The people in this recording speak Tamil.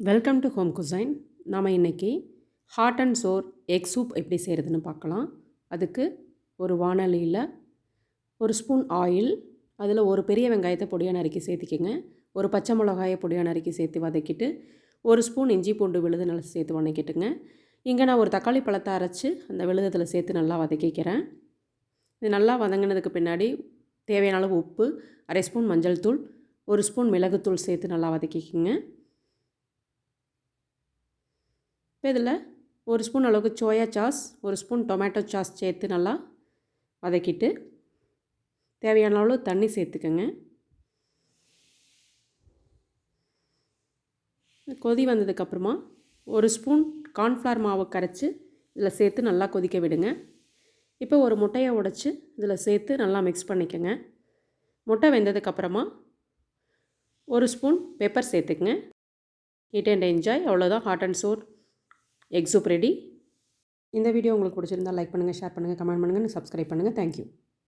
Welcome to home cuisine. நாம் இன்றைக்கி hot and sour egg soup எப்படி செய்கிறதுன்னு பார்க்கலாம். அதுக்கு ஒரு வாணலியில் ஒரு ஸ்பூன் ஆயில், அதில் ஒரு பெரிய வெங்காயத்தை பொடியாக நறுக்கி சேர்த்திக்கங்க. ஒரு பச்சை மிளகாயை பொடியாக நறுக்கி சேர்த்து வதக்கிட்டு, ஒரு ஸ்பூன் இஞ்சி பூண்டு விழுது நல்லா சேர்த்து வதக்கிட்டுங்க. இங்கே நான் ஒரு தக்காளி பழத்தை அரைச்சி அந்த விழுதத்தில் சேர்த்து நல்லா வதக்கிக்கிறேன். இது நல்லா வதங்கினதுக்கு பின்னாடி தேவையான அளவு உப்பு, அரை ஸ்பூன் மஞ்சள் தூள், ஒரு ஸ்பூன் மிளகுத்தூள் சேர்த்து நல்லா வதக்கிக்கோங்க. இப்போ இதில் ஒரு ஸ்பூன் அளவுக்கு சோயா சாஸ், ஒரு ஸ்பூன் டொமேட்டோ சாஸ் சேர்த்து நல்லா வதக்கிட்டு தேவையான அளவு தண்ணி சேர்த்துக்கோங்க. கொதி வந்ததுக்கப்புறமா ஒரு ஸ்பூன் கார்ன்ஃப்ளவர் மாவை கரைச்சி இதில் சேர்த்து நல்லா கொதிக்க விடுங்க. இப்போ ஒரு முட்டையை உடைச்சி இதில் சேர்த்து நல்லா மிக்ஸ் பண்ணிக்கோங்க. முட்டை வெந்ததுக்கப்புறமா ஒரு ஸ்பூன் பெப்பர் சேர்த்துக்குங்க. Eat and enjoy. அவ்வளோதான், hot and sour egg soup ready. இந்த வீடியோ உங்களுக்கு பிடிச்சிருந்தால் லைக் பண்ணுங்கள், ஷேர் பண்ணுங்கள், கமெண்ட் பண்ணுங்கள், சப்ஸ்கிரைப் பண்ணுங்கள். தேங்க்யூ.